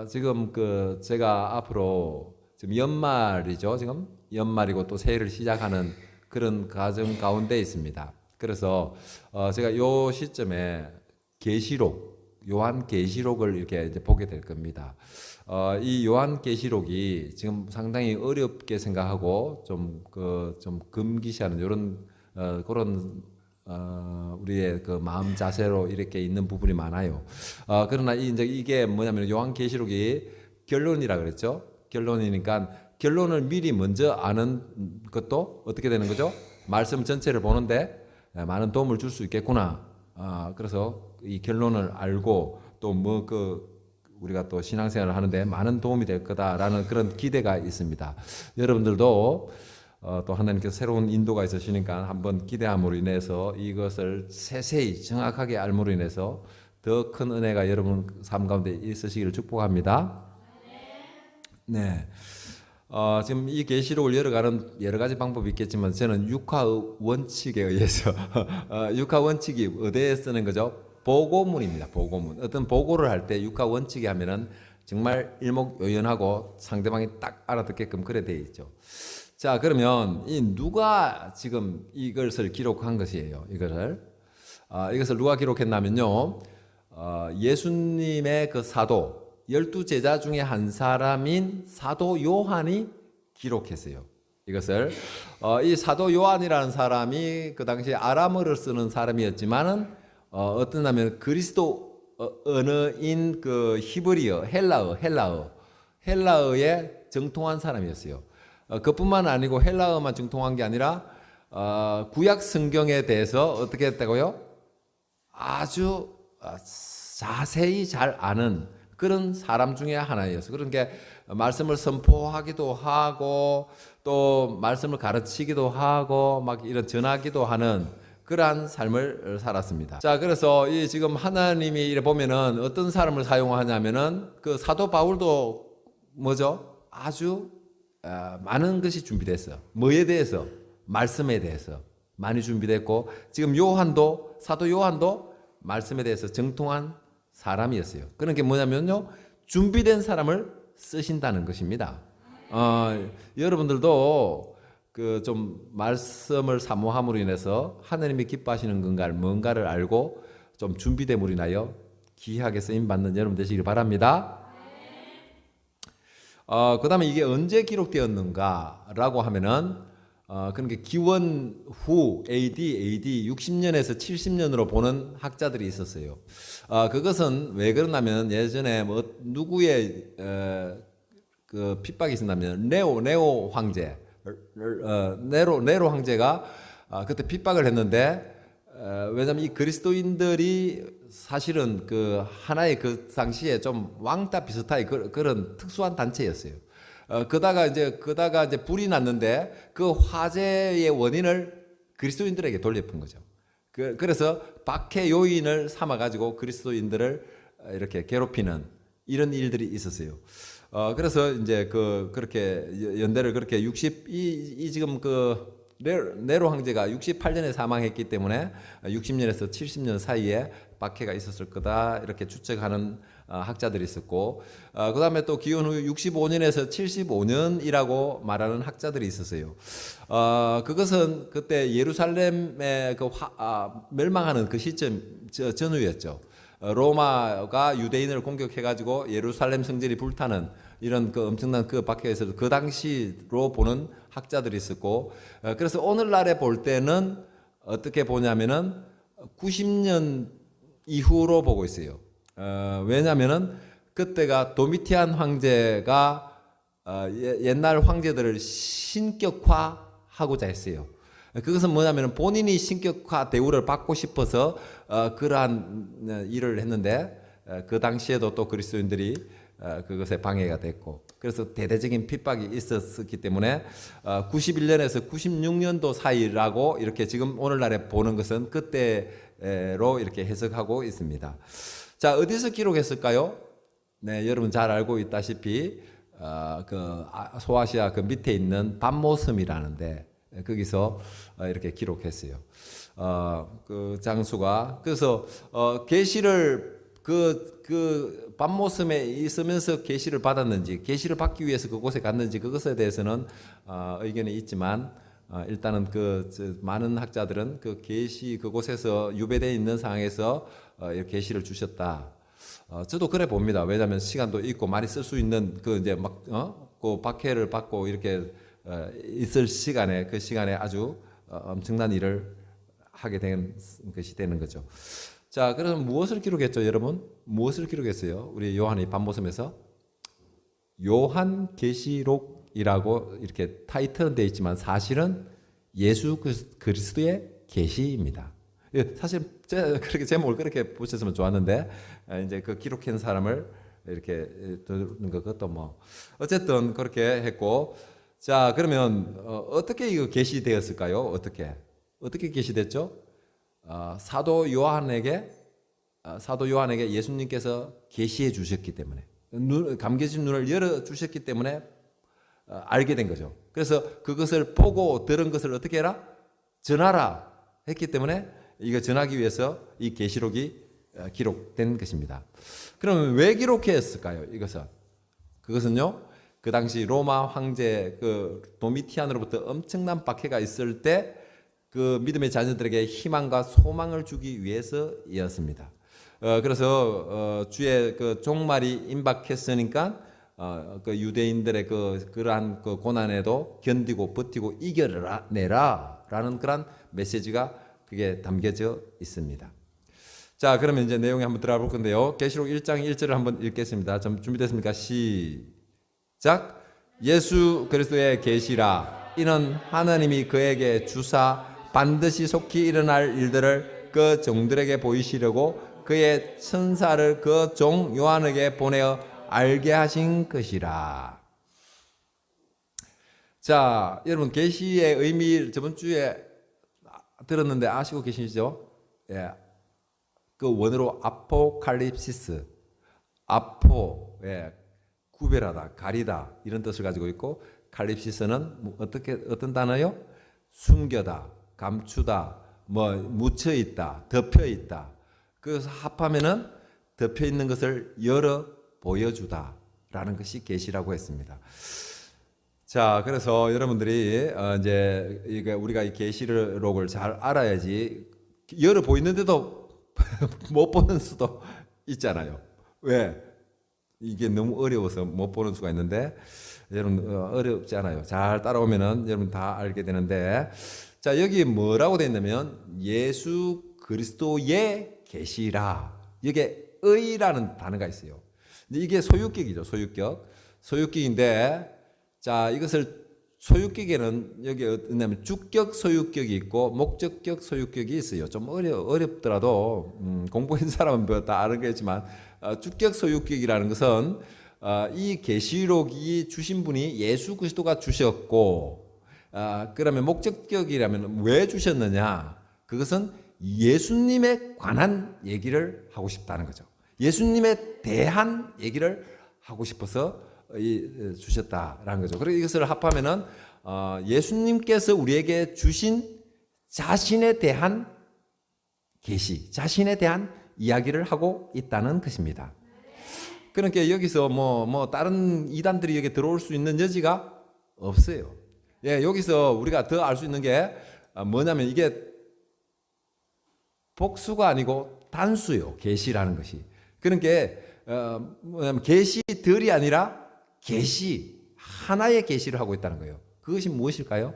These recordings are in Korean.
지금 제가 앞으로 지금 연말이죠. 지금 연말이고 또 새해를 시작하는 그런 과정 가운데 있습니다. 그래서 제가 요 시점에 요한 계시록을 이렇게 이제 보게 될 겁니다. 이 요한 계시록이 지금 상당히 어렵게 생각하고 좀 금기시하는 이런 그런 우리의 그 마음 자세로 이렇게 있는 부분이 많아요. 그러나 이제 이게 뭐냐면 요한 계시록이 결론이라 그랬죠. 결론이니까 결론을 미리 먼저 아는 것도 어떻게 되는 거죠? 말씀 전체를 보는데 많은 도움을 줄 수 있겠구나. 그래서 이 결론을 알고 또 우리가 또 신앙생활을 하는데 많은 도움이 될 거다라는 그런 기대가 있습니다. 여러분들도 또 하나님께서 새로운 인도가 있으시니까 한번 기대함으로 인해서 이것을 세세히 정확하게 알므로 인해서 더 큰 은혜가 여러분 삶 가운데 있으시기를 축복합니다. 네. 지금 이 계시록을 열어가는 여러 가지 방법이 있겠지만 저는 육화의 원칙에 의해서 육화 원칙이 어디에 쓰는 거죠? 보고문입니다. 보고문. 어떤 보고를 할 때 육화 원칙이 하면은 정말 일목요연하고 상대방이 딱 알아듣게끔 그래 돼 있죠. 자, 그러면 누가 지금 이것을 기록한 것이에요. 이것을 누가 기록했냐면요. 예수님의 그 사도 12제자 중에 한 사람인 사도 요한이 기록했어요. 이것을 이 사도 요한이라는 사람이 그 당시에 아람어를 쓰는 사람이었지만은 어떠냐면 그리스도 언어인 그 히브리어, 헬라어에 정통한 사람이었어요. 그뿐만 아니고 헬라어만 정통한 게 아니라 구약 성경에 대해서 어떻게 했다고요? 아주 자세히 잘 아는 그런 사람 중에 하나였어요. 그런 게 말씀을 선포하기도 하고 또 말씀을 가르치기도 하고 막 이런 전하기도 하는 그러한 삶을 살았습니다. 자, 그래서 이 지금 하나님이 이래 보면은 어떤 사람을 사용하냐면은 그 사도 바울도 뭐죠? 아주 많은 것이 준비됐어요. 뭐에 대해서? 말씀에 대해서 많이 준비됐고 지금 사도 요한도 말씀에 대해서 정통한 사람이었어요. 그런 게 뭐냐면요, 준비된 사람을 쓰신다는 것입니다. 여러분들도 그 좀 말씀을 사모함으로 인해서 하나님이 기뻐하시는 뭔가를 알고 좀 준비됨으로 인하여 귀하게 쓰임 받는 여러분 되시길 바랍니다. 그 다음에 이게 언제 기록되었는가라고 하면은, 그런 게 기원 후 AD 60년에서 70년으로 보는 학자들이 있었어요. 그것은 왜 그러냐면 예전에 누구의 그 핍박이 있었냐면 네로 황제, 네로 황제가 그때 핍박을 했는데, 왜냐면 이 그리스도인들이 사실은 그 하나의 그 당시에 좀 왕따 비슷하게 그런 특수한 단체였어요. 그다가 이제 불이 났는데 그 화재의 원인을 그리스도인들에게 돌려푼 거죠. 그래서 박해 요인을 삼아 가지고 그리스도인들을 이렇게 괴롭히는 이런 일들이 있었어요. 그래서 이제 그렇게 연대를 그렇게 지금 네로 황제가 68년에 사망했기 때문에 60년에서 70년 사이에 박해가 있었을 거다 이렇게 추측하는 학자들이 있었고, 그 다음에 또 기원 후 65년에서 75년이라고 말하는 학자들이 있었어요. 그것은 그때 예루살렘의 멸망하는 그 시점 전후였죠. 로마가 유대인을 공격해가지고 예루살렘 성전이 불타는 이런 그 엄청난 그 박해에서 그 당시로 보는 학자들이 있었고, 그래서 오늘날에 볼 때는 어떻게 보냐면은 90년 이후로 보고 있어요. 왜냐면은 그때가 도미티안 황제가 옛날 황제들을 신격화하고자 했어요. 그것은 뭐냐면 본인이 신격화 대우를 받고 싶어서 그러한 일을 했는데, 그 당시에도 또 그리스도인들이 그것에 방해가 됐고, 그래서 대대적인 핍박이 있었기 때문에 91년에서 96년도 사이라고 이렇게 지금 오늘날에 보는 것은 그때로 이렇게 해석하고 있습니다. 자, 어디서 기록했을까요? 네, 여러분 잘 알고 있다시피 소아시아 그 밑에 있는 밤모섬이라는데 거기서 이렇게 기록했어요. 그 장수가 그래서 계시를 그 밤모섬에 있으면서 계시를 받았는지, 계시를 받기 위해서 그곳에 갔는지, 그것에 대해서는 의견이 있지만, 일단은 많은 학자들은 그 계시 그곳에서 유배되어 있는 상황에서 계시를 주셨다. 저도 그래 봅니다. 왜냐하면 시간도 있고 많이 쓸 수 있는 그 이제 그 박해를 받고 이렇게 있을 시간에, 그 시간에 아주 엄청난 일을 하게 된 것이 되는 거죠. 자, 그럼 무엇을 기록했죠, 여러분? 무엇을 기록했어요? 우리 요한이 밤모섬에서 요한 계시록이라고 이렇게 타이틀은 되어 있지만 사실은 예수 그리스도의 계시입니다. 사실 그렇게 제목을 그렇게 보셨으면 좋았는데 이제 그 기록한 사람을 이렇게 듣는 그것도 뭐 어쨌든 그렇게 했고, 자, 그러면 어떻게 이거 계시되었을까요? 어떻게 계시됐죠? 사도 요한에게 예수님께서 계시해 주셨기 때문에, 감겨진 눈을 열어 주셨기 때문에 알게 된 거죠. 그래서 그것을 보고 들은 것을 어떻게 해라? 전하라 했기 때문에 이거 전하기 위해서 이 계시록이 기록된 것입니다. 그러면 왜 기록했을까요? 그것은요, 그 당시 로마 황제 그 도미티안으로부터 엄청난 박해가 있을 때 그 믿음의 자녀들에게 희망과 소망을 주기 위해서였습니다. 그래서 주의 그 종말이 임박했으니까 그 유대인들의 그러한 그 고난에도 견디고 버티고 이겨내라라는 그런 메시지가 그게 담겨져 있습니다. 자, 그러면 이제 내용에 한번 들어가 볼 건데요. 계시록 1장 1절을 한번 읽겠습니다. 좀 준비됐습니까? 시작. 예수 그리스도의 계시라. 이는 하나님이 그에게 주사 반드시 속히 일어날 일들을 그 종들에게 보이시려고 그의 천사를 그 종 요한에게 보내어 알게 하신 것이라. 자, 여러분 계시의 의미 저번 주에 들었는데 아시고 계시죠? 예. 그 원어로 아포칼립시스, 구별하다, 가리다 이런 뜻을 가지고 있고, 칼립시스는 어떤 단어요? 숨겨다, 감추다, 묻혀 있다, 덮여 있다. 그래서 합하면은 덮여 있는 것을 열어 보여주다라는 것이 계시라고 했습니다. 자, 그래서 여러분들이 이제 우리가 이 계시록을 잘 알아야지, 열어 보이는데도 못 보는 수도 있잖아요. 왜? 이게 너무 어려워서 못 보는 수가 있는데, 여러분 어렵지 않아요. 잘 따라오면은 여러분 다 알게 되는데, 자, 여기 뭐라고 되어 있냐면 예수 그리스도의 계시라. 여기에 의라는 단어가 있어요. 이게 소유격이죠. 소유격인데, 자, 이것을 소유격에는 여기 뭐냐면 주격 소유격이 있고 목적격 소유격이 있어요. 좀 어렵더라도 공부한 사람은 다 아는 거지만, 주격 소유격이라는 것은 이 계시록이 주신 분이 예수 그리스도가 주셨고, 그러면 목적격이라면 왜 주셨느냐? 그것은 예수님에 관한 얘기를 하고 싶다는 거죠. 예수님에 대한 얘기를 하고 싶어서 주셨다라는 거죠. 그리고 이것을 합하면은 예수님께서 우리에게 주신 자신에 대한 계시, 자신에 대한 이야기를 하고 있다는 것입니다. 그러니까 여기서 다른 이단들이 여기 들어올 수 있는 여지가 없어요. 예, 여기서 우리가 더 알 수 있는 게 뭐냐면 이게 복수가 아니고 단수요. 계시라는 것이. 그러니까 뭐냐면 계시들이 아니라 계시, 하나의 계시를 하고 있다는 거예요. 그것이 무엇일까요?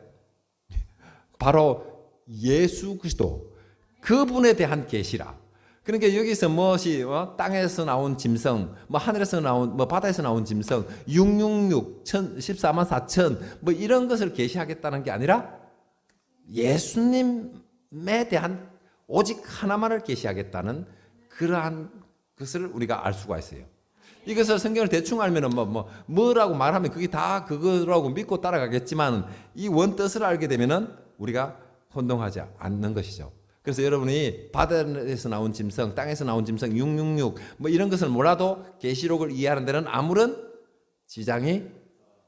바로 예수 그리스도, 그분에 대한 계시라. 그러니까 여기서 무엇이 땅에서 나온 짐승, 하늘에서 나온 바다에서 나온 짐승, 666, 14만 4천 이런 것을 계시하겠다는 게 아니라 예수님에 대한 오직 하나만을 계시하겠다는 그러한 것을 우리가 알 수가 있어요. 이것을 성경을 대충 알면은 뭐라고 말하면 그게 다 그거라고 믿고 따라가겠지만, 이 원뜻을 알게 되면은 우리가 혼동하지 않는 것이죠. 그래서 여러분이 바다에서 나온 짐승, 땅에서 나온 짐승, 666 이런 것을 몰라도 계시록을 이해하는 데는 아무런 지장이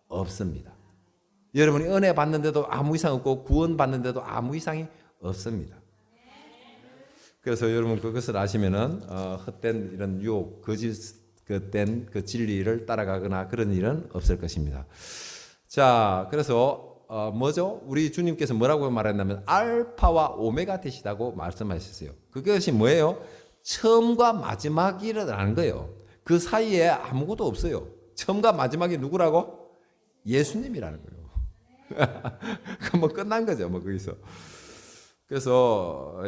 없습니다. 여러분이 은혜 받는데도 아무 이상 없고 구원 받는데도 아무 이상이 없습니다. 그래서 여러분 그것을 아시면은 헛된 이런 유혹, 거짓된 그 진리를 따라가거나 그런 일은 없을 것입니다. 자, 그래서 뭐죠? 우리 주님께서 뭐라고 말했냐면 알파와 오메가 되시다고 말씀하셨어요. 그것이 뭐예요? 처음과 마지막이라는 거예요. 그 사이에 아무것도 없어요. 처음과 마지막이 누구라고? 예수님이라는 거예요. 그 뭐 끝난 거죠, 뭐 거기서. 그래서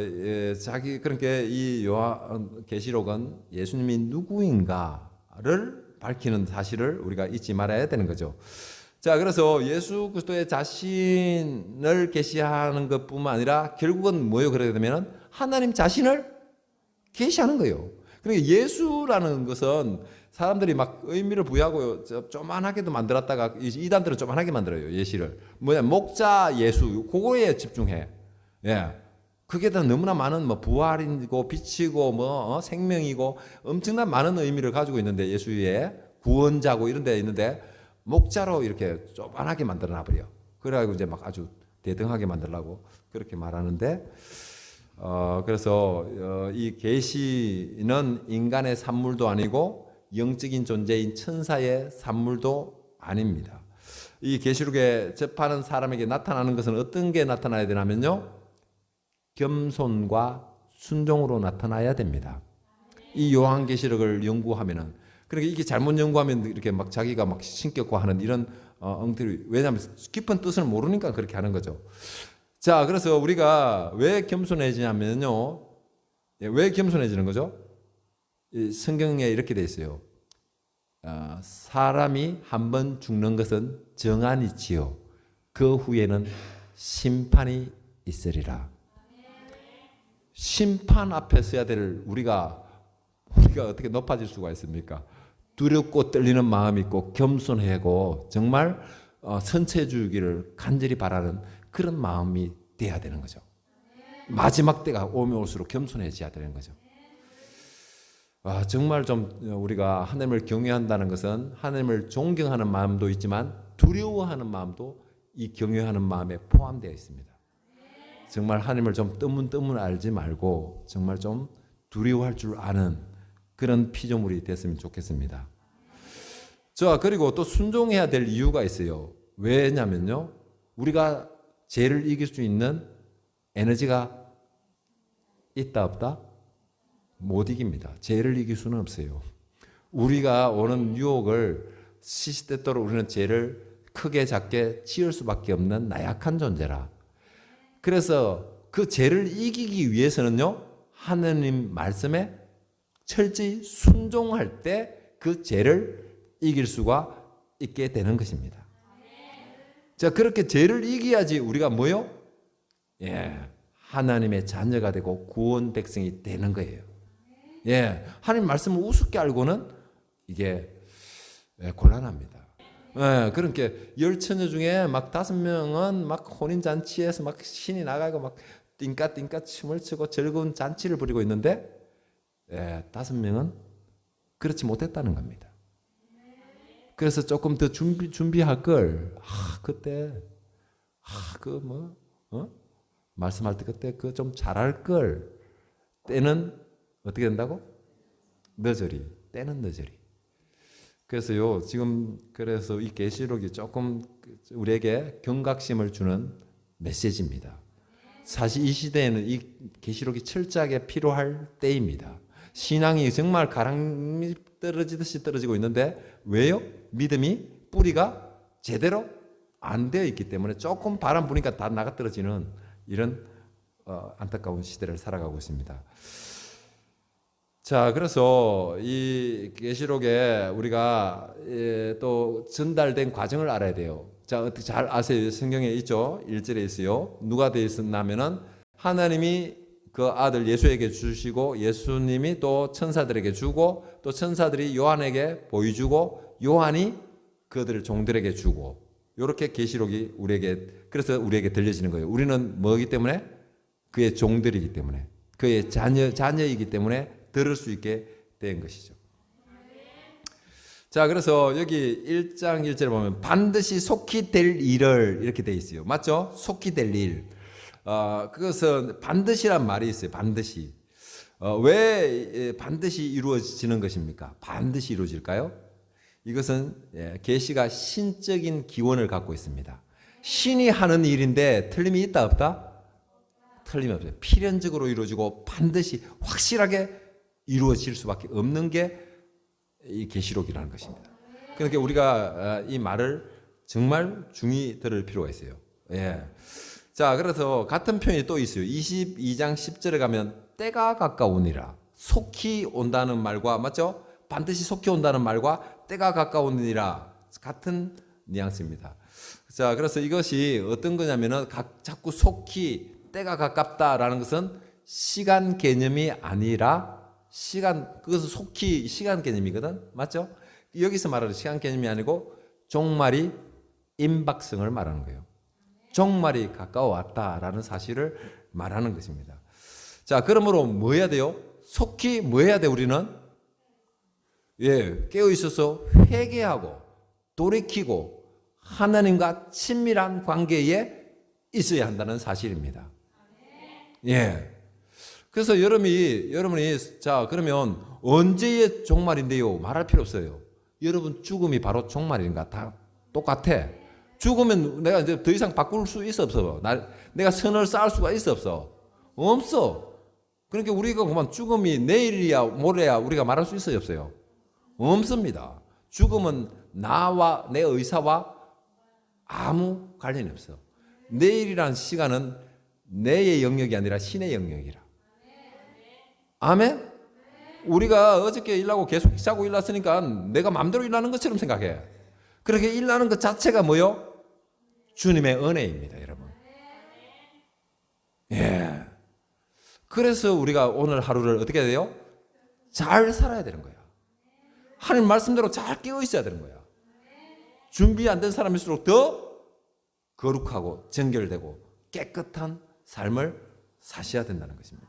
자기 그러니까 이 요한 계시록은 예수님이 누구인가를 밝히는 사실을 우리가 잊지 말아야 되는 거죠. 자, 그래서 예수 그리스도의 자신을 계시하는 것뿐만 아니라 결국은 뭐예요? 그러게 되면은 하나님 자신을 계시하는 거예요. 그러니까 예수라는 것은 사람들이 막 의미를 부여하고 조만하게도 만들었다가 이단들은 조만하게 만들어요. 예시를 뭐냐 목자 예수 그거에 집중해. 예, 그게 다 너무나 많은 뭐 부활이고 빛이고 뭐 생명이고 엄청난 많은 의미를 가지고 있는데 예수의 구원자고 이런 데 있는데 목자로 이렇게 조만하게 만들어 놔버려. 그래가지고 이제 막 아주 대등하게 만들라고 그렇게 말하는데 그래서 이 계시는 인간의 산물도 아니고 영적인 존재인 천사의 산물도 아닙니다. 이 계시록에 접하는 사람에게 나타나는 것은 어떤 게 나타나야 되냐면요, 겸손과 순종으로 나타나야 됩니다. 이 요한계시록을 연구하면은 그러니까 이게 잘못 연구하면 이렇게 막 자기가 막 신격화하는 이런 엉터리, 왜냐하면 깊은 뜻을 모르니까 그렇게 하는 거죠. 자, 그래서 우리가 왜 겸손해지냐면요, 왜 겸손해지는 거죠? 성경에 이렇게 돼 있어요. 사람이 한번 죽는 것은 정한이지요. 그 후에는 심판이 있으리라. 심판 앞에 서야 될 우리가 어떻게 높아질 수가 있습니까? 두렵고 떨리는 마음이 있고 겸손하고 정말 선체주기를 간절히 바라는 그런 마음이 돼야 되는 거죠. 마지막 때가 오면 올수록 겸손해져야 되는 거죠. 정말 좀 우리가 하나님을 경외한다는 것은 하나님을 존경하는 마음도 있지만 두려워하는 마음도 이 경외하는 마음에 포함되어 있습니다. 정말 하나님을 좀 뜨문뜨문 알지 말고 정말 좀 두려워할 줄 아는 그런 피조물이 됐으면 좋겠습니다. 자, 그리고 또 순종해야 될 이유가 있어요. 왜냐면요, 우리가 죄를 이길 수 있는 에너지가 있다 없다? 못 이깁니다. 죄를 이길 수는 없어요. 우리가 오는 유혹을 시시때때로 우리는 죄를 크게 작게 치울 수밖에 없는 나약한 존재라. 그래서 그 죄를 이기기 위해서는요, 하느님 말씀에 철저히 순종할 때 그 죄를 이길 수가 있게 되는 것입니다. 자, 그렇게 죄를 이겨야지 우리가 뭐요? 하나님의 자녀가 되고 구원 백성이 되는 거예요. 하나님 말씀을 우습게 알고는 이게 곤란합니다. 그러니까 10처녀 중에 막 5명은 막 혼인잔치에서 막 신이 나가고 막 띵까띵까 춤을 추고 즐거운 잔치를 벌이고 있는데 5명은 그렇지 못했다는 겁니다. 그래서 조금 더 준비할 걸, 그때, 말씀할 때 그때 좀 잘할 걸, 때는 어떻게 된다고? 때는 늦으리. 그래서요, 지금, 그래서 이 계시록이 조금 우리에게 경각심을 주는 메시지입니다. 사실 이 시대에는 이 계시록이 철저하게 필요할 때입니다. 신앙이 정말 가랑이 떨어지듯이 떨어지고 있는데, 왜요? 믿음이 뿌리가 제대로 안 되어 있기 때문에 조금 바람 부니까 다 나가 떨어지는 이런 안타까운 시대를 살아가고 있습니다. 자, 그래서 이 계시록에 우리가 또 전달된 과정을 알아야 돼요. 자, 어떻게 잘 아세요? 성경에 있죠. 1절에 있어요. 누가 되어 있었냐면은 하나님이 그 아들 예수에게 주시고 예수님이 또 천사들에게 주고 또 천사들이 요한에게 보여주고 요한이 그들을 종들에게 주고, 이렇게 계시록이 우리에게, 그래서 우리에게 들려지는 거예요. 우리는 뭐이기 때문에? 그의 종들이기 때문에, 그의 자녀이기 때문에 들을 수 있게 된 것이죠. 자, 그래서 여기 1장 1절에 보면 반드시 속히 될 일을 이렇게 돼 있어요. 맞죠? 속히 될 일. 그것은 반드시란 말이 있어요. 반드시. 왜 반드시 이루어지는 것입니까? 반드시 이루어질까요? 이것은 계시가 신적인 기원을 갖고 있습니다. 신이 하는 일인데 틀림이 있다 없다? 틀림이 없어요. 필연적으로 이루어지고 반드시 확실하게 이루어질 수밖에 없는 게 이 계시록이라는 것입니다. 그러니까 우리가 이 말을 정말 중히 들을 필요가 있어요. 예. 자, 그래서 같은 표현이 또 있어요. 22장 10절에 가면 때가 가까우니라. 속히 온다는 말과 맞죠? 반드시 속히 온다는 말과 때가 가까우니라 같은 뉘앙스입니다. 자, 그래서 이것이 어떤 거냐면은 자꾸 속히 때가 가깝다라는 것은 시간 개념이 아니라 그것은 속히 시간 개념이거든. 맞죠? 여기서 말하는 시간 개념이 아니고 종말이 임박성을 말하는 거예요. 종말이 가까워왔다라는 사실을 말하는 것입니다. 자, 그러므로 뭐 해야 돼요? 속히 뭐 해야 돼, 우리는? 깨어 있어서 회개하고 돌이키고 하나님과 친밀한 관계에 있어야 한다는 사실입니다. 그래서 여러분이 자, 그러면 언제의 종말인데요? 말할 필요 없어요. 여러분 죽음이 바로 종말인가? 다 똑같아. 죽으면 내가 이제 더 이상 바꿀 수 있어 없어? 내가 선을 쌓을 수가 있어 없어? 없어. 그러니까 우리가 그만 죽음이 내일이야 모레야 우리가 말할 수 있어요 없어요? 없습니다. 죽음은 나와 내 의사와 아무 관련이 없어. 내일이라는 시간은 내의 영역이 아니라 신의 영역이라. 아멘? 우리가 어저께 일하고 계속 자고 일났으니까 내가 마음대로 일하는 것처럼 생각해. 그렇게 일하는 것 자체가 뭐요? 주님의 은혜입니다, 여러분. 그래서 우리가 오늘 하루를 어떻게 해야 돼요? 잘 살아야 되는 거야. 하나님 말씀대로 잘 깨어 있어야 되는 거야. 준비 안 된 사람일수록 더 거룩하고 정결되고 깨끗한 삶을 사셔야 된다는 것입니다.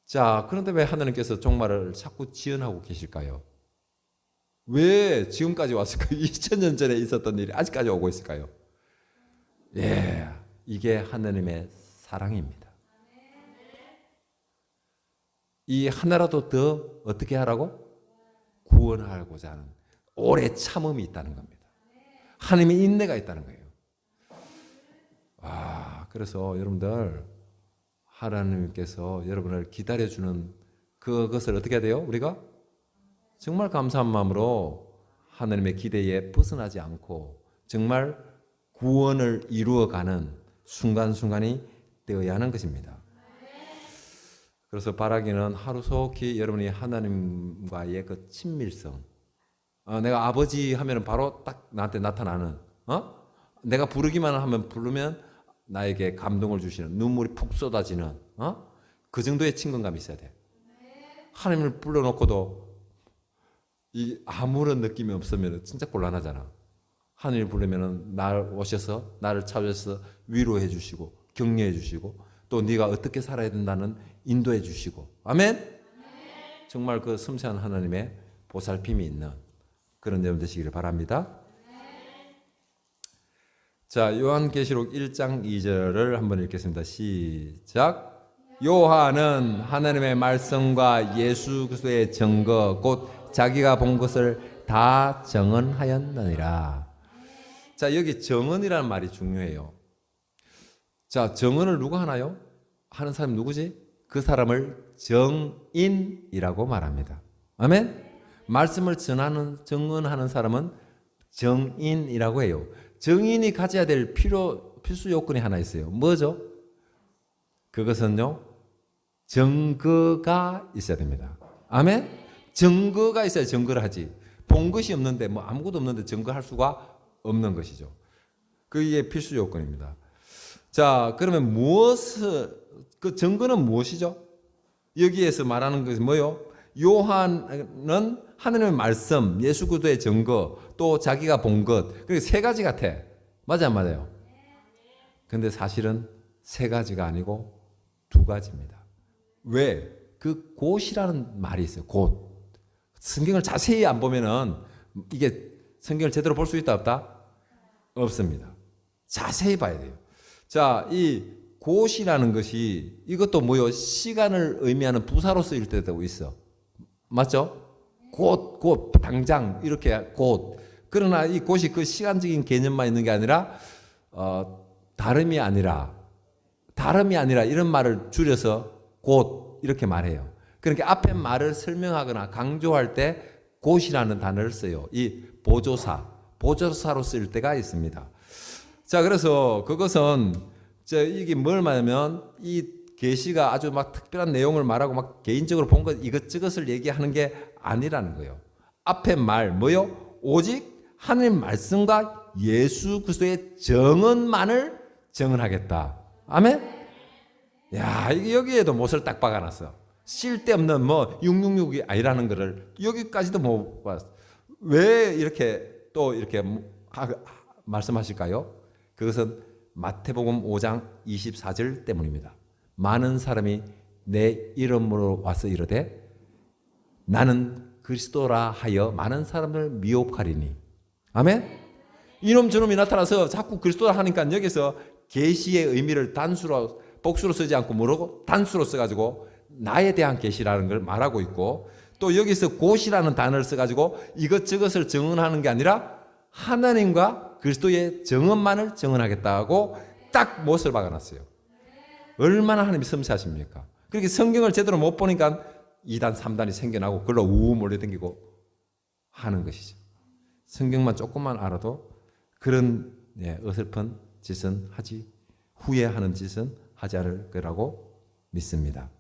자, 그런데 왜 하나님께서 종말을 자꾸 지연하고 계실까요? 왜 지금까지 왔을까요? 2000년 전에 있었던 일이 아직까지 오고 있을까요? 이게 하나님의 사랑입니다. 이 하나라도 더 어떻게 하라고? 구원하고자 하는 오래 참음이 있다는 겁니다. 하나님의 인내가 있다는 거예요. 그래서 여러분들 하나님께서 여러분을 기다려주는 그것을 어떻게 해야 돼요? 우리가 정말 감사한 마음으로 하나님의 기대에 벗어나지 않고 정말 구원을 이루어가는 순간순간이 되어야 하는 것입니다. 그래서 바라기는 하루속히 여러분이 하나님과의 그 친밀성, 내가 아버지 하면 바로 딱 나한테 나타나는, 내가 부르기만 하면 부르면 나에게 감동을 주시는, 눈물이 푹 쏟아지는 그 정도의 친근감이 있어야 돼. 하나님을 불러놓고도 아무런 느낌이 없으면 진짜 곤란하잖아. 하나님을 부르면 오셔서 나를 찾아서 위로해 주시고 격려해 주시고 또 네가 어떻게 살아야 된다는 인도해 주시고 아멘? 정말 그 섬세한 하나님의 보살핌이 있는 그런 여러분 되시기를 바랍니다. 자, 요한계시록 1장 2절을 한번 읽겠습니다. 시작. 요한은 하나님의 말씀과 예수 그리스도의 증거 곧 자기가 본 것을 다 증언하였느니라. 자, 여기 증언이라는 말이 중요해요. 자, 증언을 누가 하나요? 하는 사람이 누구지? 그 사람을 정인이라고 말합니다. 아멘? 말씀을 증언하는 사람은 정인이라고 해요. 정인이 가져야 될 필수 요건이 하나 있어요. 뭐죠? 그것은요, 증거가 있어야 됩니다. 아멘? 증거가 있어야 증거를 하지. 본 것이 없는데, 아무것도 없는데 증거할 수가 없는 것이죠. 그게 필수 요건입니다. 자, 그러면 그 증거는 무엇이죠? 여기에서 말하는 것이 뭐요? 요한은 하나님의 말씀, 예수 그리스도의 증거, 또 자기가 본 것. 그게 세 가지 같아. 맞아요, 안 맞아요? 근데 사실은 세 가지가 아니고 두 가지입니다. 왜? 그 곧이라는 말이 있어요. 곧. 성경을 자세히 안 보면은 이게 성경을 제대로 볼 수 있다 없다? 없습니다. 자세히 봐야 돼요. 자, 이 곧이라는 것이 이것도 뭐요? 시간을 의미하는 부사로 쓰일 때도 있어. 맞죠? 곧, 당장 이렇게 곧. 그러나 이 곧이 그 시간적인 개념만 있는 게 아니라 다름이 아니라 이런 말을 줄여서 곧 이렇게 말해요. 그러니까 앞에 말을 설명하거나 강조할 때 곧이라는 단어를 써요. 이 보조사로 쓸 때가 있습니다. 자, 그래서 그것은 이게 뭘 말하면 이 계시가 아주 막 특별한 내용을 말하고 막 개인적으로 본 것 이것저것을 얘기하는 게 아니라는 거예요. 앞에 말 뭐요? 오직 하나님 말씀과 예수 그리스도의 정언만을 정언하겠다. 아멘? 야, 이게 여기에도 못을 딱 박아놨어. 쓸데없는 뭐 666이 아니라는 거를 여기까지도 못 봤어. 왜 이렇게 또 이렇게 말씀하실까요? 그것은 마태복음 5장 24절 때문입니다. 많은 사람이 내 이름으로 와서 이르되 나는 그리스도라 하여 많은 사람을 미혹하리니. 아멘? 이놈 저놈이 나타나서 자꾸 그리스도라 하니까 여기서 계시의 의미를 단수로 복수로 쓰지 않고 뭐라고? 단수로 써가지고 나에 대한 계시라는 걸 말하고 있고, 또 여기서 곧이라는 단어를 써가지고 이것저것을 증언하는 게 아니라 하나님과 그리스도의 정언만을 정언하겠다고 딱 못을 박아놨어요. 얼마나 하나님이 섬세하십니까? 그렇게 성경을 제대로 못 보니까 2단 3단이 생겨나고 그걸로 우우 몰려다니고 하는 것이죠. 성경만 조금만 알아도 그런 어설픈 짓은 후회하는 짓은 하지 않을 거라고 믿습니다.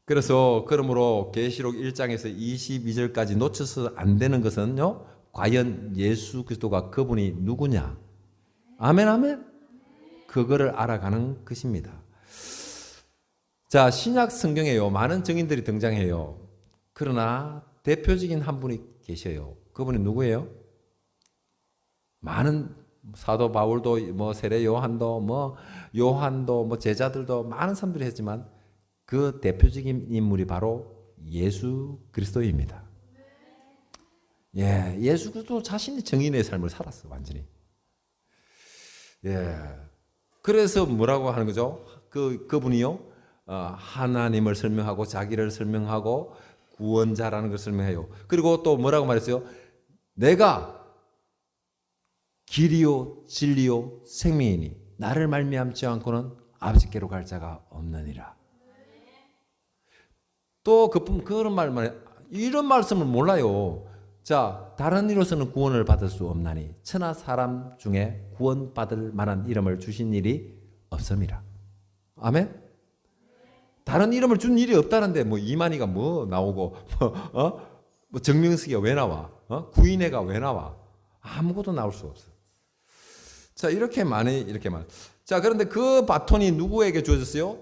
그래서 그러므로 계시록 1장에서 22절까지 놓쳐서 안 되는 것은요, 과연 예수 그리스도가 그분이 누구냐? 아멘, 아멘. 그거를 알아가는 것입니다. 자, 신약 성경에요, 많은 증인들이 등장해요. 그러나 대표적인 한 분이 계셔요. 그분이 누구예요? 많은 사도 바울도 뭐 세례 요한도 뭐 요한도 뭐 제자들도 많은 사람들이 했지만 그 대표적인 인물이 바로 예수 그리스도입니다. 예, 예수 그리스도 자신이 정인의 삶을 살았어, 완전히. 예. 그래서 뭐라고 하는 거죠? 그분이요, 하나님을 설명하고 자기를 설명하고 구원자라는 걸 설명해요. 그리고 또 뭐라고 말했어요? 내가 길이요 진리요 생명이니 나를 말미암지 않고는 아버지께로 갈 자가 없느니라. 또 그런 말만, 이런 말씀을 몰라요. 자, 다른 이로서는 구원을 받을 수 없나니 천하 사람 중에 구원받을 만한 이름을 주신 일이 없음이라. 아멘? 다른 이름을 준 일이 없다는데 뭐 이만희가 뭐 나오고 뭐 정명석이가 왜 나와? 구인회가 왜 나와? 아무것도 나올 수 없어. 자, 이렇게 많이. 자, 그런데 그 바톤이 누구에게 주어졌어요?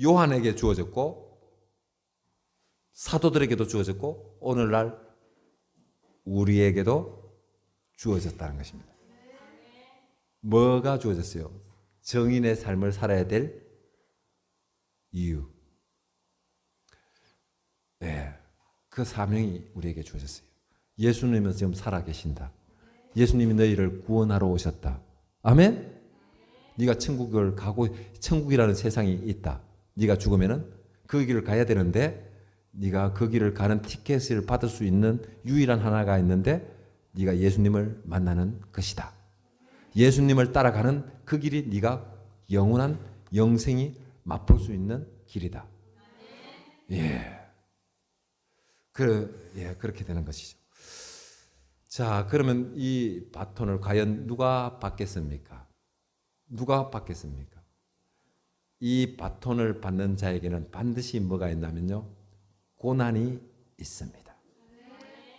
요한에게 주어졌고 사도들에게도 주어졌고 오늘날 우리에게도 주어졌다는 것입니다. 뭐가 주어졌어요? 정인의 삶을 살아야 될 이유. 네, 그 사명이 우리에게 주어졌어요. 예수님은 지금 살아계신다. 예수님이 너희를 구원하러 오셨다. 아멘? 네가 천국이라는 세상이 있다. 네가 죽으면은 그 길을 가야 되는데 네가 그 길을 가는 티켓을 받을 수 있는 유일한 하나가 있는데 네가 예수님을 만나는 것이다. 예수님을 따라가는 그 길이 네가 영원한 영생이 맛볼 수 있는 길이다. 예. 그렇게 되는 것이죠. 자, 그러면 이 바톤을 과연 누가 받겠습니까? 누가 받겠습니까? 이 바톤을 받는 자에게는 반드시 뭐가 있냐면요, 고난이 있습니다.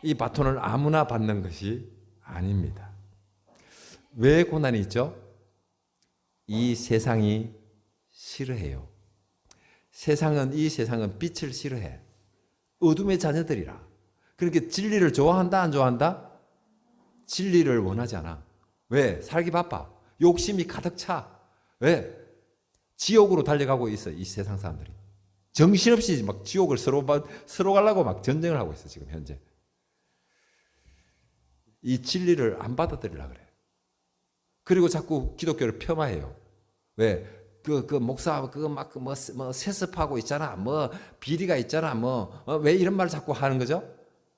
이 바톤을 아무나 받는 것이 아닙니다. 왜 고난이 있죠? 이 세상이 싫어해요. 이 세상은 빛을 싫어해. 어둠의 자녀들이라. 그렇게 진리를 좋아한다, 안 좋아한다? 진리를 원하지 않아. 왜? 살기 바빠. 욕심이 가득 차. 왜? 지옥으로 달려가고 있어, 이 세상 사람들이. 정신없이 막 지옥을 서로 가려고 막 전쟁을 하고 있어, 지금 현재. 이 진리를 안 받아들이려고 그래. 그리고 자꾸 기독교를 폄하해요. 왜? 그 목사 뭐 세습하고 있잖아. 뭐 비리가 있잖아. 왜 이런 말을 자꾸 하는 거죠?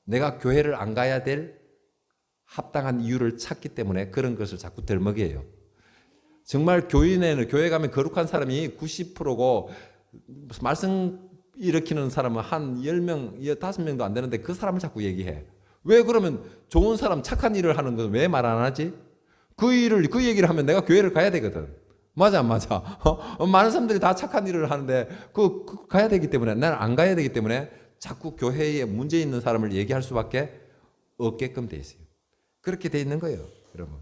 내가 교회를 안 가야 될 합당한 이유를 찾기 때문에 그런 것을 자꾸 들먹여요. 정말 교회 가면 거룩한 사람이 90%고 말씀 일으키는 사람은 한 10명, 15명도 안 되는데 그 사람을 자꾸 얘기해. 왜 그러면 좋은 사람 착한 일을 하는 건 왜 말 안 하지? 그 얘기를 하면 내가 교회를 가야 되거든. 맞아 안 맞아? 많은 사람들이 다 착한 일을 하는데 가야 되기 때문에 나는 안 가야 되기 때문에 자꾸 교회에 문제 있는 사람을 얘기할 수밖에 없게끔 돼 있어요. 그렇게 돼 있는 거예요, 여러분.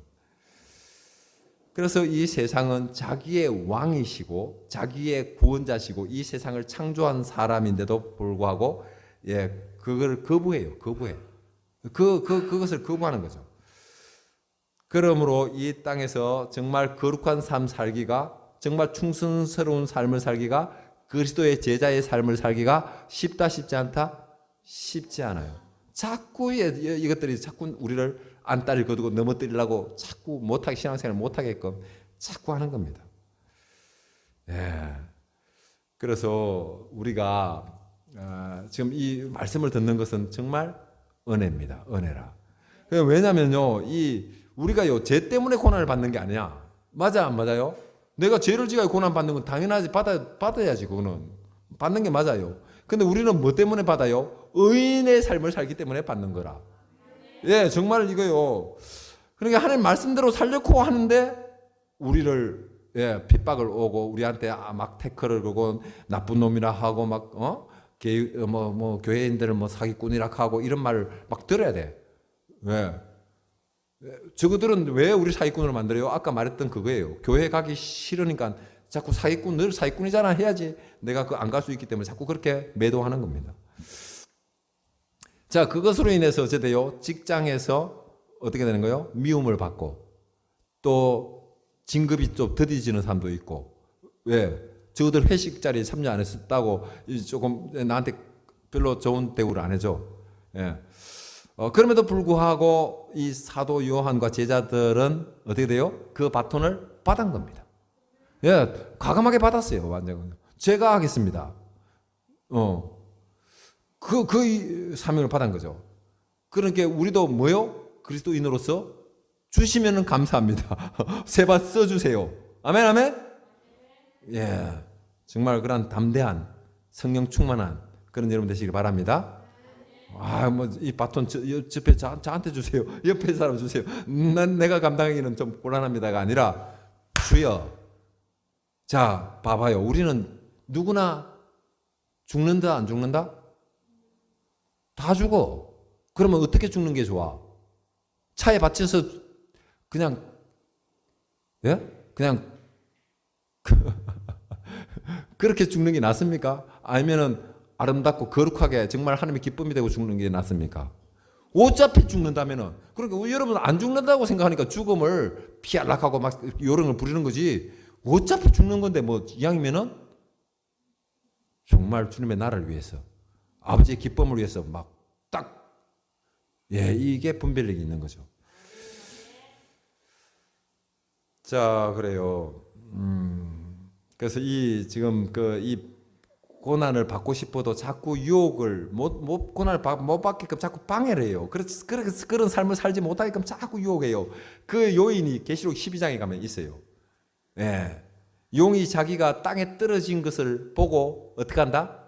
그래서 이 세상은 자기의 왕이시고 자기의 구원자시고 이 세상을 창조한 사람인데도 불구하고 그걸 거부해요. 그것을 거부하는 거죠. 그러므로 이 땅에서 정말 거룩한 삶 살기가, 정말 충성스러운 삶을 살기가, 그리스도의 제자의 삶을 살기가 쉽다 쉽지 않다? 쉽지 않아요. 자꾸 이것들이 자꾸 우리를 안달을 거두고 넘어뜨리려고 자꾸 못하게, 신앙생활을 못하게끔 자꾸 하는 겁니다. 그래서 우리가 지금 이 말씀을 듣는 것은 정말 은혜입니다. 은혜라. 왜냐면요, 우리가요, 죄 때문에 고난을 받는 게 아니야. 맞아, 안 맞아요? 내가 죄를 지어 고난 받는 건 당연하지. 받아야지, 그거는. 받는 게 맞아요. 근데 우리는 뭐 때문에 받아요? 의인의 삶을 살기 때문에 받는 거라. 정말 이거요. 그러니까 하나님 말씀대로 살려고 하는데, 우리를, 핍박을 오고, 우리한테 막 태클을 걸고, 나쁜 놈이라 하고, 교회인들을 사기꾼이라 하고, 이런 말을 막 들어야 돼. 왜? 저거들은 왜 우리 사기꾼으로 만들어요? 아까 말했던 그거예요. 교회 가기 싫으니까 자꾸 늘 사기꾼이잖아 해야지 내가 안 갈 수 있기 때문에 자꾸 그렇게 매도하는 겁니다. 자, 그것으로 인해서 어쨌든요, 직장에서 어떻게 되는 거예요? 미움을 받고, 또 진급이 좀 더디지는 사람도 있고, 왜? 저들 회식 자리에 참여 안 했었다고 조금 나한테 별로 좋은 대우를 안 해줘. 그럼에도 불구하고 이 사도 요한과 제자들은 어떻게 돼요? 그 바톤을 받은 겁니다. 과감하게 받았어요. 완전. 제가 하겠습니다. 그 사명을 받은 거죠. 그러니까 우리도 뭐요? 그리스도인으로서 주시면은 감사합니다. 세바 써주세요. 아멘, 아멘? 정말 그런 담대한 성령 충만한 그런 여러분 되시길 바랍니다. 이 바톤 옆에 저한테 주세요. 옆에 사람 주세요. 내가 감당하기는 좀 곤란합니다가 아니라, 주여. 자, 봐봐요. 우리는 누구나 죽는다, 안 죽는다? 다 죽어. 그러면 어떻게 죽는 게 좋아? 차에 받쳐서 그냥 그렇게 죽는 게 낫습니까? 아니면은 아름답고 거룩하게 정말 하나님의 기쁨이 되고 죽는 게 낫습니까? 어차피 죽는다면은, 그러니까 여러분 안 죽는다고 생각하니까 죽음을 피하려고 하고 막 요령을 부리는 거지. 어차피 죽는 건데 이왕이면은 정말 주님의 나라를 위해서, 아버지의 기쁨을 위해서 이게 분별력이 있는 거죠. 자, 그래요. 그래서 지금 이 고난을 받고 싶어도 자꾸 유혹을 고난을 못 받게끔 자꾸 방해를 해요. 그래서 그런 삶을 살지 못하게끔 자꾸 유혹해요. 그 요인이 계시록 12장에 가면 있어요. 용이 자기가 땅에 떨어진 것을 보고 어떻게 한다?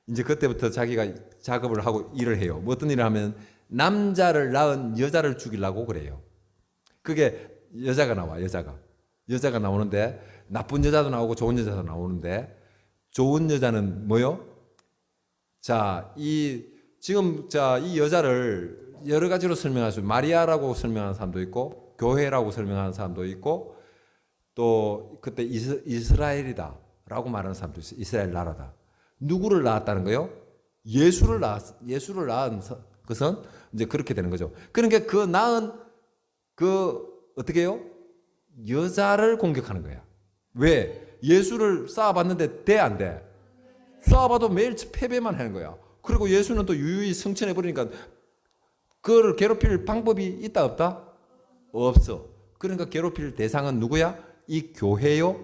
이제 그때부터 자기가 작업을 하고 일을 해요. 어떤 일을 하면 남자를 낳은 여자를 죽이려고 그래요. 그게 여자가 나와. 여자가 나오는데 나쁜 여자도 나오고 좋은 여자도 나오는데, 좋은 여자는 뭐요? 이 여자를 여러 가지로 설명할 수 있어요. 마리아라고 설명하는 사람도 있고, 교회라고 설명하는 사람도 있고, 또 그때 이스라엘이다라고 말하는 사람도 있어요. 이스라엘 나라다. 누구를 낳았다는 거요? 예수를 낳은 것은 이제 그렇게 되는 거죠. 그러니까 그 낳은 어떻게 해요? 여자를 공격하는 거야. 왜? 예수를 쌓아봤는데 돼, 안 돼? 쌓아봐도 매일 패배만 하는 거야. 그리고 예수는 또 유유히 승천해버리니까 그걸 괴롭힐 방법이 있다, 없다? 없어. 그러니까 괴롭힐 대상은 누구야? 이 교회요,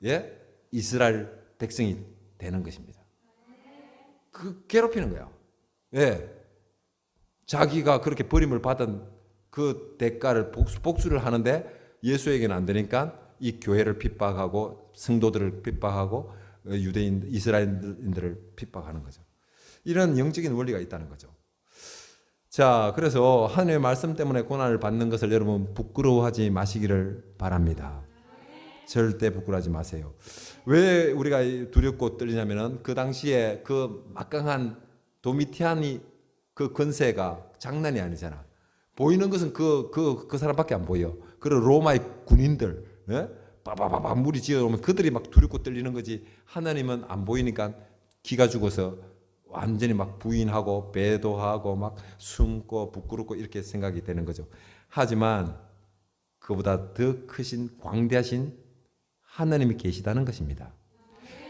예? 이스라엘 백성이 되는 것입니다. 괴롭히는 거야. 예. 자기가 그렇게 버림을 받은 그 대가를 복수를 하는데 예수에게는 안 되니까 이 교회를 핍박하고 성도들을 핍박하고 유대인 이스라엘인들을 핍박하는 거죠. 이런 영적인 원리가 있다는 거죠. 자, 그래서 하나님의 말씀 때문에 고난을 받는 것을 여러분 부끄러워하지 마시기를 바랍니다. 절대 부끄러워하지 마세요. 왜 우리가 두렵고 떨리냐면은 그 당시에 그 막강한 도미티안이 그 권세가 장난이 아니잖아. 보이는 것은 그 사람밖에 안 보여. 그리고 로마의 군인들, 예? 빠바바바 무리 지어오면 그들이 막 두렵고 떨리는 거지. 하나님은 안 보이니까 기가 죽어서 완전히 막 부인하고 배도하고 막 숨고 부끄럽고 이렇게 생각이 되는 거죠. 하지만 그보다 더 크신 광대하신 하나님이 계시다는 것입니다.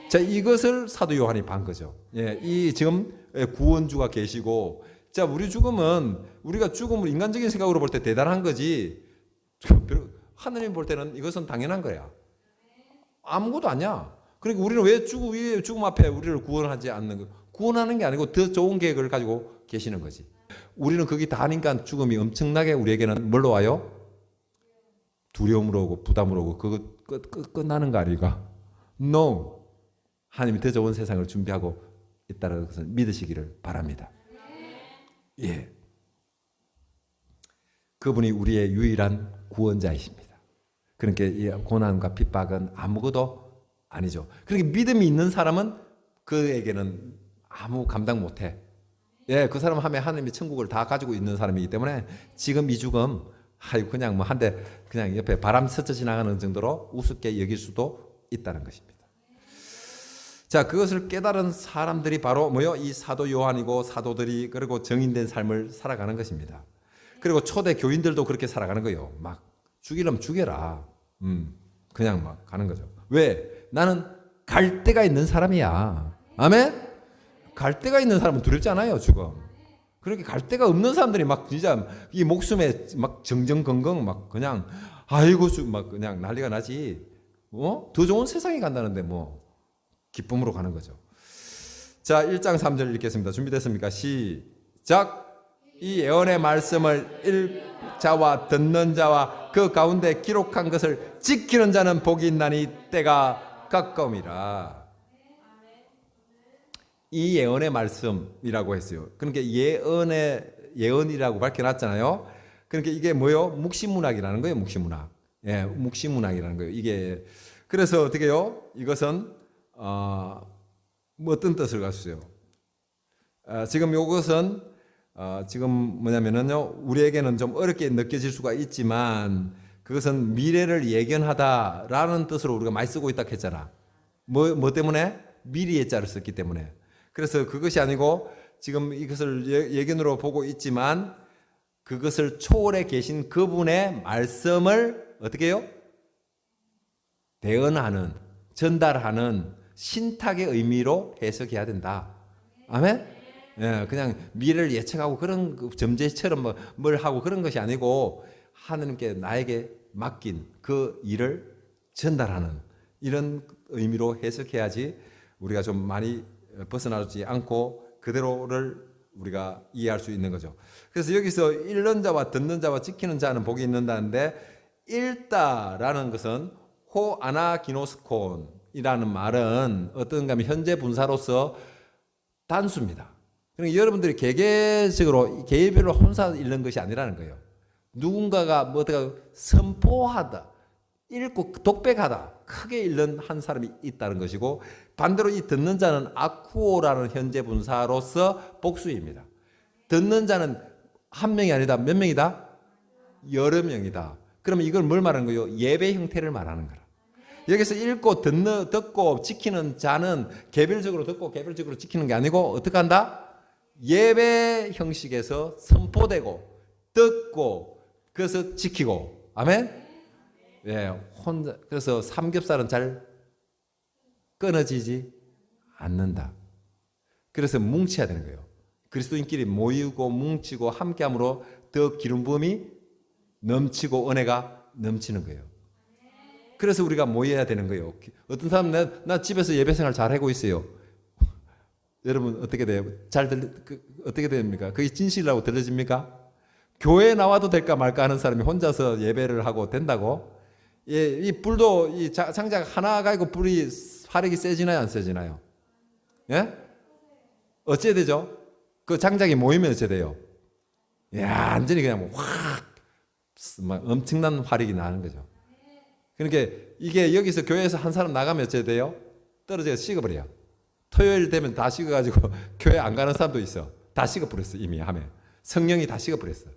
자, 이것을 사도 요한이 본 거죠. 예, 이 지금 구원주가 계시고, 자, 우리가 죽음을 인간적인 생각으로 볼 때 대단한 거지. 하나님 볼 때는 이것은 당연한 거야. 아무것도 아니야. 그러니까 우리는 왜 죽음 앞에 우리를 구원하지 않는 거? 구원하는 게 아니고 더 좋은 계획을 가지고 계시는 거지. 우리는 거기 다 하니까 죽음이 엄청나게 우리에게는 뭘로 와요? 두려움으로 오고 부담으로 오고 그거 끝나는 거 아닌가? No. 하나님이 더 좋은 세상을 준비하고 있다는 것을 믿으시기를 바랍니다. 예. 그분이 우리의 유일한 구원자이십니다. 그러니까 이 고난과 핍박은 아무것도 아니죠. 그러니까 믿음이 있는 사람은 그에게는 아무 감당 못해. 예, 그 사람 하면 하나님이 천국을 다 가지고 있는 사람이기 때문에 지금 이 죽음, 그냥 뭐 한 대 그냥 옆에 바람 스쳐 지나가는 정도로 우습게 여길 수도 있다는 것입니다. 자, 그것을 깨달은 사람들이 바로 뭐요? 이 사도 요한이고 사도들이 그리고 정인된 삶을 살아가는 것입니다. 그리고 초대 교인들도 그렇게 살아가는 거예요. 막 죽이려면 죽여라. 그냥 막 가는 거죠. 왜? 나는 갈 데가 있는 사람이야. 아멘? 갈 데가 있는 사람은 두렵지 않아요, 죽음. 그렇게 갈 데가 없는 사람들이 막 진짜 이 목숨에 막 정정건강 막 그냥 아이고 막 그냥 난리가 나지. 더 좋은 세상에 간다는데 뭐 기쁨으로 가는 거죠. 자, 1장 3절 읽겠습니다. 준비됐습니까? 시작. 이 예언의 말씀을 읽 자와 듣는 자와 그 가운데 기록한 것을 지키는 자는 복이 있나니 때가 가까움이라. 이 예언의 말씀이라고 했어요. 그러니까 예언이라고 밝혀놨잖아요. 그러니까 이게 뭐요? 묵시문학이라는 거예요. 묵시문학. 예, 묵시문학이라는 거예요. 이게 그래서 어떻게요? 이것은 뭐 어떤 뜻을 갖수요? 지금 이것은 지금 뭐냐면은요, 우리에게는 좀 어렵게 느껴질 수가 있지만 그것은 미래를 예견하다라는 뜻으로 우리가 많이 쓰고 있다고 했잖아. 뭐 때문에? 미리의 자를 썼기 때문에. 그래서 그것이 아니고 지금 이것을 예견으로 보고 있지만 그것을 초월해 계신 그분의 말씀을 어떻게 해요? 대언하는, 전달하는 신탁의 의미로 해석해야 된다. 아멘? 예, 그냥 미래를 예측하고 그런 점재처럼 뭘 하고 그런 것이 아니고 하나님께 나에게 맡긴 그 일을 전달하는 이런 의미로 해석해야지 우리가 좀 많이 벗어나지 않고 그대로를 우리가 이해할 수 있는 거죠. 그래서 여기서 읽는 자와 듣는 자와 지키는 자는 복이 있는다는데 읽다라는 것은 호아나기노스콘이라는 말은 어떤가 하면 현재 분사로서 단수입니다. 그러니까 여러분들이 개개적으로 개별로 혼자 읽는 것이 아니라는 거예요. 누군가가 뭐가 선포하다, 읽고 독백하다, 크게 읽는 한 사람이 있다는 것이고 반대로 이 듣는 자는 아쿠오라는 현재 분사로서 복수입니다. 듣는 자는 한 명이 아니다. 몇 명이다? 여러 명이다. 그러면 이걸 뭘 말하는 거예요? 예배 형태를 말하는 거라. 여기서 읽고 듣고 지키는 자는 개별적으로 듣고 개별적으로 지키는 게 아니고 어떻게 한다? 예배 형식에서 선포되고 듣고 그래서 지키고. 아멘? 예, 혼자 그래서 삼겹살은 잘 끊어지지 않는다. 그래서 뭉쳐야 되는 거예요. 그리스도인끼리 모이고 뭉치고 함께함으로 더 기름 부음이 넘치고 은혜가 넘치는 거예요. 그래서 우리가 모여야 되는 거예요. 어떤 사람은 나 집에서 예배 생활 잘 하고 있어요. 여러분 어떻게 돼요? 어떻게 됩니까? 그게 진실이라고 들려집니까? 교회 나와도 될까 말까 하는 사람이 혼자서 예배를 하고 된다고? 예, 이 불도 이 장작 하나 가지고 불이 화력이 세지나요, 안 세지나요? 예? 어째 되죠? 그 장작이 모이면 어째 돼요? 야, 완전히 그냥 막 엄청난 화력이 나는 거죠. 그러니까 이게 여기서 교회에서 한 사람 나가면 어째 돼요? 떨어져서 식어버려요. 토요일 되면 다 식어가지고 교회 안 가는 사람도 있어. 다 식어버렸어 이미 하면. 성령이 다 식어버렸어.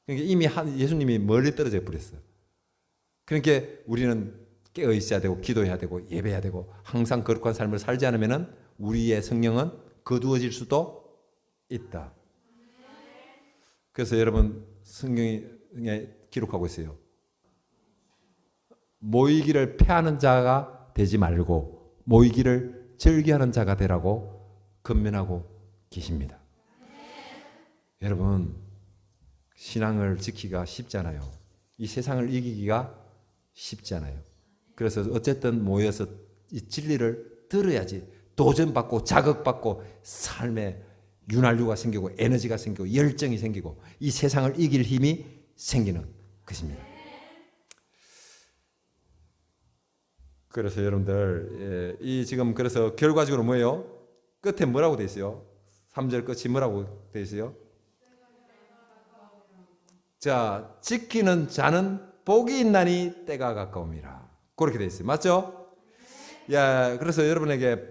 그러니까 이미 예수님이 멀리 떨어져 버렸어. 그러니까 우리는 깨어 있어야 되고 기도해야 되고 예배해야 되고 항상 거룩한 삶을 살지 않으면 우리의 성령은 거두어질 수도 있다. 그래서 여러분 성경에 기록하고 있어요. 모이기를 패하는 자가 되지 말고 모이기를 즐겨하는 자가 되라고 권면하고 계십니다. 여러분 신앙을 지키기가 쉽지 않아요. 이 세상을 이기기가 쉽지 않아요. 그래서 어쨌든 모여서 이 진리를 들어야지 도전받고 자극받고 삶에 윤활유가 생기고 에너지가 생기고 열정이 생기고 이 세상을 이길 힘이 생기는 것입니다. 그래서 여러분들 이 지금 그래서 결과적으로 뭐예요? 끝에 뭐라고 돼 있어요? 3절 끝이 뭐라고 돼 있어요? 자, 지키는 자는 복이 있나니 때가 가까움이라. 그렇게 돼 있어요. 맞죠? 야, 그래서 여러분에게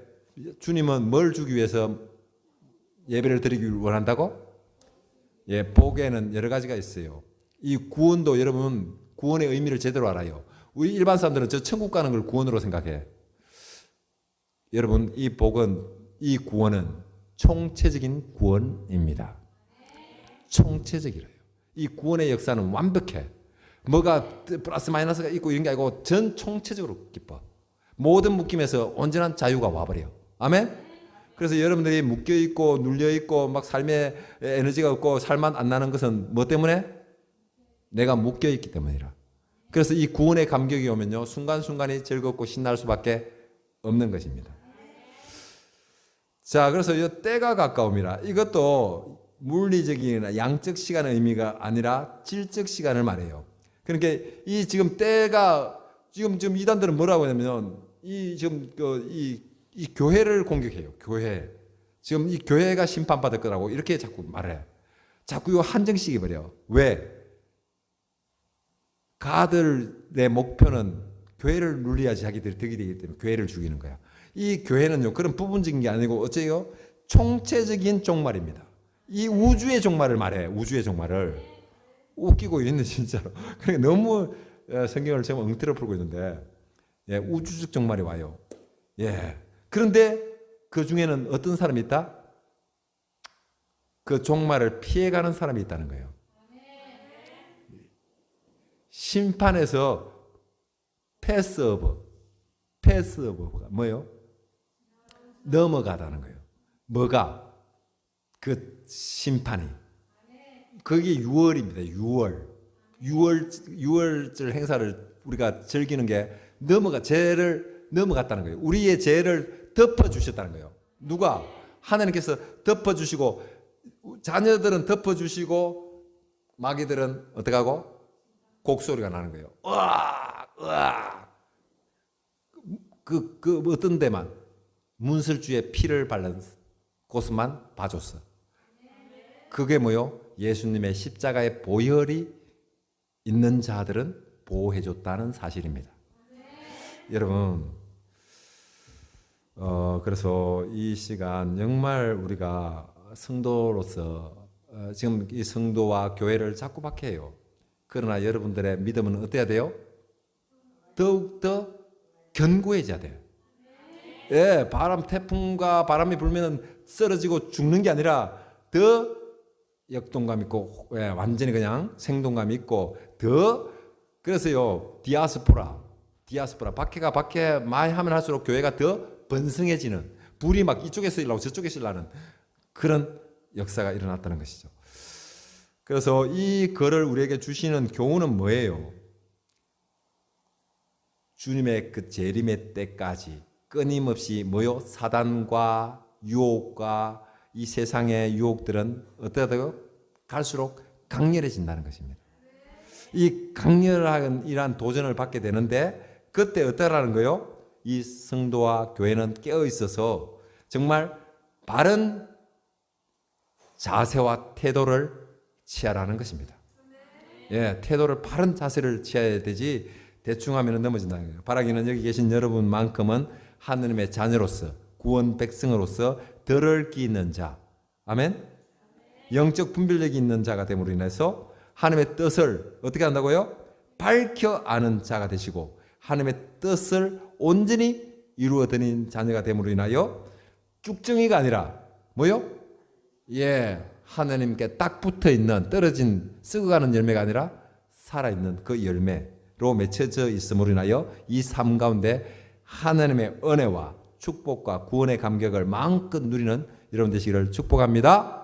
주님은 뭘 주기 위해서 예배를 드리기 원한다고? 예, 복에는 여러 가지가 있어요. 이 구원도 여러분 구원의 의미를 제대로 알아요. 우리 일반 사람들은 저 천국 가는 걸 구원으로 생각해. 여러분 이 복은 이 구원은 총체적인 구원입니다. 총체적이래요. 이 구원의 역사는 완벽해. 뭐가 플러스 마이너스가 있고 이런 게 아니고 전 총체적으로 기뻐. 모든 묶임에서 온전한 자유가 와버려. 아멘? 그래서 여러분들이 묶여있고 눌려있고 막 삶에 에너지가 없고 살만 안 나는 것은 뭐 때문에? 내가 묶여있기 때문이라. 그래서 이 구원의 감격이 오면요 순간순간이 즐겁고 신날 수밖에 없는 것입니다. 자, 그래서 이 때가 가까움이라. 이것도 물리적이나 양적 시간의 의미가 아니라 질적 시간을 말해요. 그러니까 이 지금 때가 지금 이단들은 뭐라고 하냐면 이 지금 이 교회를 공격해요. 교회. 지금 이 교회가 심판받을 거라고 이렇게 자꾸 말해. 자꾸 이거 한정시켜 버려. 왜? 가들의 목표는 교회를 눌려야지 자기들이 득이 되기 때문에 교회를 죽이는 거야. 이 교회는요 그런 부분적인 게 아니고 어째요? 총체적인 종말입니다. 이 우주의 종말을 말해. 우주의 종말을. 웃기고 있는데 진짜로. 그러니까 너무 성경을 제가 엉터리로 풀고 있는데 예, 우주적 종말이 와요. 예. 그런데 그 중에는 어떤 사람이 있다? 그 종말을 피해가는 사람이 있다는 거예요. 심판에서 패스오버가 뭐예요? 넘어가다는 거예요. 뭐가? 그 심판이. 그게 6월입니다. 6월절 행사를 우리가 즐기는 게 죄를 넘어갔다는 거예요. 우리의 죄를 덮어주셨다는 거예요. 누가? 하나님께서 덮어주시고 자녀들은 덮어주시고 마귀들은 어떻게 하고? 곡소리가 나는 거예요. 으악! 그 어떤 데만 문설주의 피를 바른 곳만 봐줬어. 그게 뭐요? 예수님의 십자가의 보혈이 있는 자들은 보호해줬다는 사실입니다. 여러분, 그래서 이 시간 정말 우리가 성도로서 지금 이 성도와 교회를 자꾸 박해요. 그러나 여러분들의 믿음은 어때야 돼요? 더욱더 견고해져야 돼요. 예, 태풍과 바람이 불면 쓰러지고 죽는 게 아니라 더 역동감 있고 예, 완전히 그냥 생동감 있고 그래서요 디아스포라 박해 많이 하면 할수록 교회가 더 번성해지는 불이 막 이쪽에서 일나고 저쪽에서 일나는 그런 역사가 일어났다는 것이죠. 그래서 이 글을 우리에게 주시는 교훈은 뭐예요? 주님의 그 재림의 때까지 끊임없이 뭐요? 사단과 유혹과 이 세상의 유혹들은 어떠하다고? 갈수록 강렬해진다는 것입니다. 이 강렬한 이러한 도전을 받게 되는데 그때 어떠라는 거요? 이 성도와 교회는 깨어 있어서 정말 바른 자세와 태도를 취하라는 것입니다. 예, 태도를 바른 자세를 취해야 되지 대충 하면 넘어진다는 거예요. 바라기는 여기 계신 여러분만큼은 하느님의 자녀로서 구원 백성으로서 덜을 끼는 자, 아멘. 영적 분별력이 있는 자가 됨으로 인해서 하나님의 뜻을 어떻게 한다고요? 밝혀 아는 자가 되시고 하나님의 뜻을 온전히 이루어 드린 자녀가 됨으로 인하여 쭉정이가 아니라 뭐요? 예, 하나님께 딱 붙어 있는 떨어진 썩어가는 열매가 아니라 살아있는 그 열매로 맺혀져 있음으로 인하여 이 삶 가운데 하나님의 은혜와 축복과 구원의 감격을 마음껏 누리는 여러분 되시기를 축복합니다.